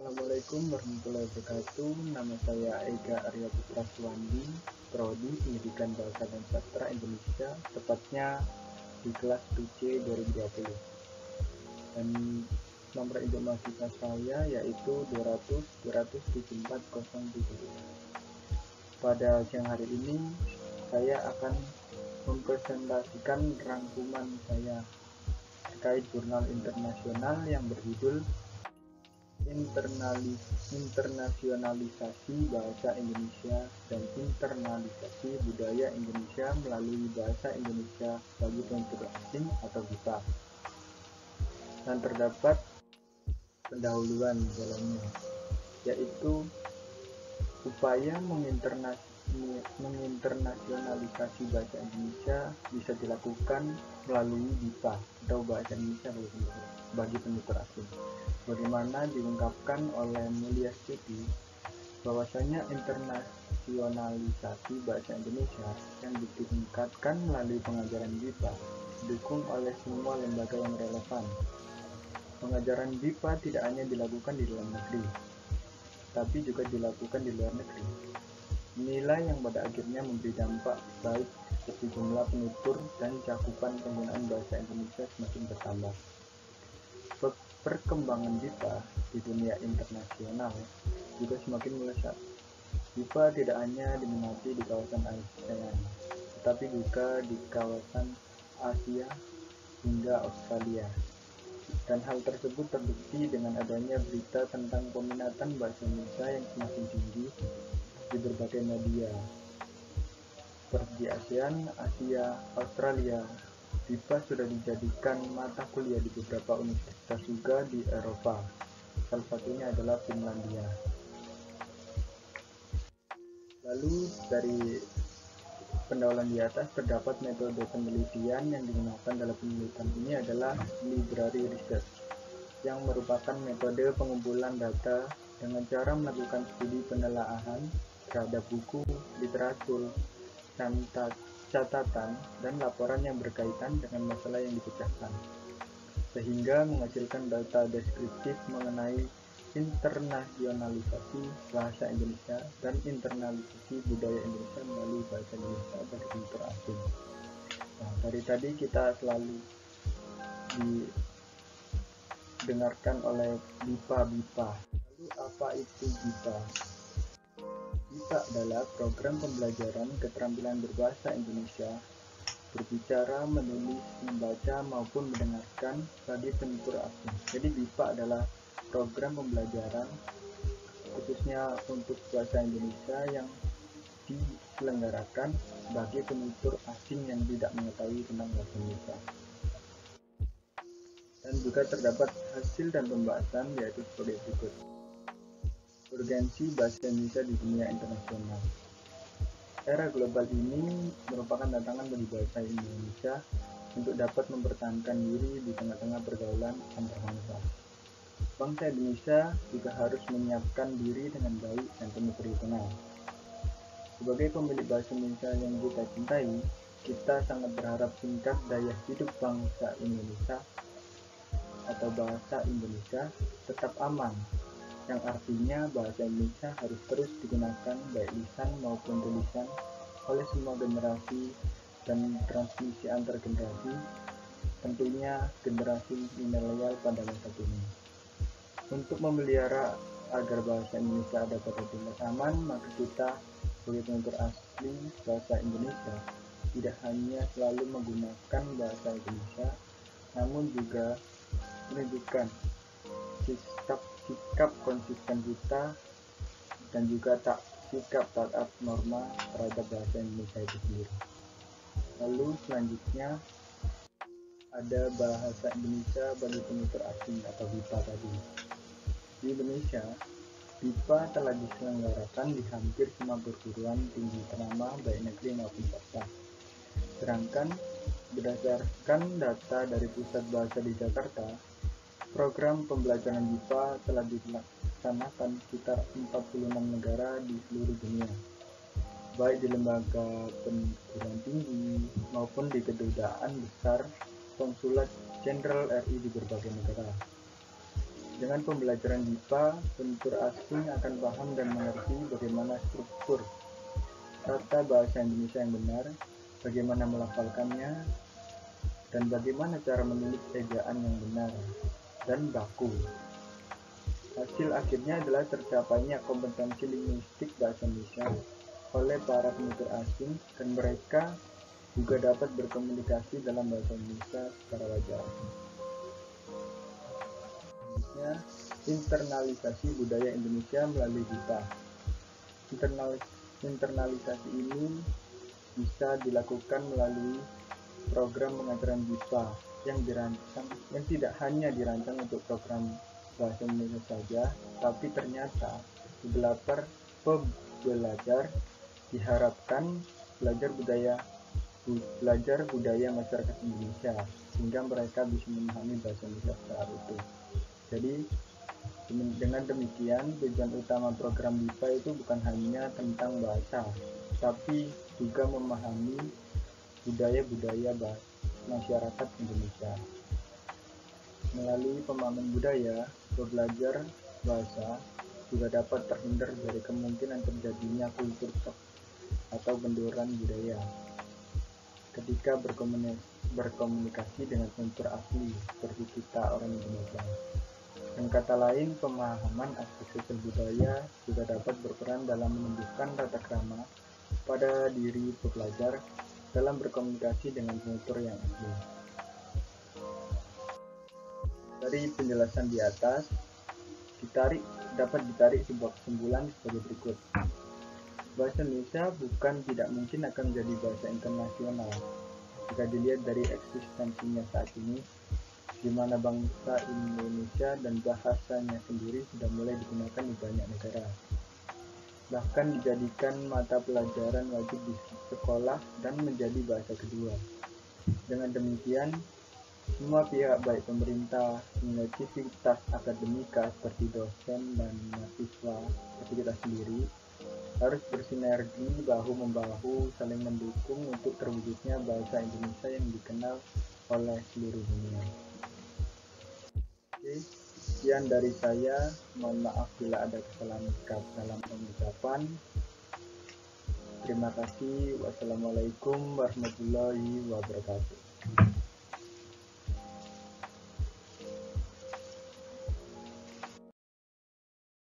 Assalamualaikum warahmatullahi wabarakatuh. Nama saya Ega Arya Putra Suwandi, Prodi Pendidikan Bahasa dan Sastra Indonesia, tepatnya di kelas 2C 2020. Dan nomor induk mahasiswa saya yaitu 200-274-07. Pada siang hari ini, saya akan mempresentasikan rangkuman saya terkait jurnal internasional yang berjudul Internasionalisasi Bahasa Indonesia dan Internalisasi Budaya Indonesia melalui Bahasa Indonesia bagi Penutur Asing atau BIPA. Dan terdapat pendahuluan dalamnya, yaitu upaya menginternasionalisasi bahasa Indonesia bisa dilakukan melalui BIPA atau Bahasa Indonesia bagi Penutur Asing. Bagaimana diungkapkan oleh Mulia Studi bahwasanya internasionalisasi bahasa Indonesia yang ditingkatkan melalui pengajaran BIPA didukung oleh semua lembaga yang relevan. Pengajaran BIPA tidak hanya dilakukan di dalam negeri, tapi juga dilakukan di luar negeri. Nilai yang pada akhirnya memberi dampak baik seperti jumlah penutur dan cakupan penggunaan bahasa Indonesia semakin bertambah. Perkembangan BIPA di dunia internasional juga semakin melesat. BIPA tidak hanya diminati di kawasan ASEAN, tetapi juga di kawasan Asia hingga Australia. Dan hal tersebut terbukti dengan adanya berita tentang peminatan bahasa Indonesia yang semakin tinggi di berbagai media, seperti di ASEAN, Asia, Australia. BIPA sudah dijadikan mata kuliah di beberapa universitas juga di Eropa. Salah satunya adalah Finlandia. Lalu dari pendahuluan di atas terdapat metode penelitian yang digunakan dalam penelitian ini adalah library research, yang merupakan metode pengumpulan data dengan cara melakukan studi penelaahan terhadap buku, literatur, catatan, dan laporan yang berkaitan dengan masalah yang dipecahkan, sehingga menghasilkan data deskriptif mengenai internasionalisasi bahasa Indonesia dan internalisasi budaya Indonesia melalui bahasa Indonesia bagi penutur asing. Nah, dari tadi kita selalu didengarkan oleh BIPA. Lalu apa itu BIPA? BIPA adalah program pembelajaran keterampilan berbahasa Indonesia, berbicara, menulis, membaca, maupun mendengarkan bagi penutur asing. Jadi BIPA adalah program pembelajaran khususnya untuk bahasa Indonesia yang diselenggarakan bagi penutur asing yang tidak mengetahui tentang bahasa Indonesia. Dan juga terdapat hasil dan pembahasan yaitu sebagai berikut. Urgensi bahasa Indonesia di dunia internasional. Era global ini merupakan tantangan bagi bahasa Indonesia untuk dapat mempertahankan diri di tengah-tengah pergaulan antar bangsa. Bangsa Indonesia juga harus menyiapkan diri dengan baik dan penuh perhitungan. Sebagai pemilik bahasa Indonesia yang kita cintai, kita sangat berharap tingkat daya hidup bangsa Indonesia atau bahasa Indonesia tetap aman, yang artinya bahasa Indonesia harus terus digunakan baik lisan maupun tulisan oleh semua generasi dan transmisi antar generasi, tentunya generasi milenial pada masa kini. Untuk memelihara agar bahasa Indonesia ada pada tingkat aman, maka kita sebagai penutur asli bahasa Indonesia tidak hanya selalu menggunakan bahasa Indonesia, namun juga menunjukkan sikap konsisten kita dan juga sikap taat norma terhadap bahasa Indonesia itu sendiri. Lalu selanjutnya ada bahasa Indonesia bagi penutur asing atau BIPA tadi. Di Indonesia, BIPA telah diselenggarakan di hampir semua perguruan tinggi ternama baik negeri maupun swasta. Sedangkan berdasarkan data dari Pusat Bahasa di Jakarta, program pembelajaran BIPA telah dilaksanakan sekitar 46 negara di seluruh dunia, baik di lembaga perguruan tinggi maupun di kedutaan besar konsulat jenderal RI di berbagai negara. Dengan pembelajaran BIPA, penutur asing akan paham dan mengerti bagaimana struktur tata bahasa Indonesia yang benar, bagaimana melafalkannya, dan bagaimana cara menulis ejaan yang benar dan baku. Hasil akhirnya adalah tercapainya kompetensi linguistik bahasa Indonesia oleh para penutur asing, dan mereka juga dapat berkomunikasi dalam bahasa Indonesia secara wajar. Selanjutnya, internalisasi budaya Indonesia melalui BIPA. Internalisasi ini bisa dilakukan melalui program pengajaran BIPA yang tidak hanya dirancang untuk program bahasa Indonesia saja, tapi ternyata beberapa pembelajar diharapkan belajar budaya masyarakat Indonesia sehingga mereka bisa memahami bahasa Indonesia secara utuh. Jadi dengan demikian, tujuan utama program BIPA itu bukan hanya tentang bahasa, tapi juga memahami budaya-budaya masyarakat Indonesia. Melalui pemahaman budaya, belajar bahasa juga dapat terhindar dari kemungkinan terjadinya kultur shock atau benturan budaya ketika berkomunikasi dengan penutur asli seperti kita orang Indonesia. Dengan kata lain, pemahaman aspek sosial budaya juga dapat berperan dalam menumbuhkan tata krama pada diri pelajar dalam berkomunikasi dengan penutur yang asli. Dari penjelasan di atas, dapat ditarik sebuah kesimpulan sebagai berikut. Bahasa Indonesia bukan tidak mungkin akan menjadi bahasa internasional jika dilihat dari eksistensinya saat ini, di mana bangsa Indonesia dan bahasanya sendiri sudah mulai digunakan di banyak negara, bahkan dijadikan mata pelajaran wajib di sekolah dan menjadi bahasa kedua. Dengan demikian, semua pihak baik pemerintah hingga civitas akademika seperti dosen dan mahasiswa seperti kita sendiri harus bersinergi bahu-membahu saling mendukung untuk terwujudnya bahasa Indonesia yang dikenal oleh seluruh dunia. Oke, sekian dari saya. Mohon maaf bila ada kesalahan dalam pengucapan. Terima kasih. Wassalamualaikum warahmatullahi wabarakatuh.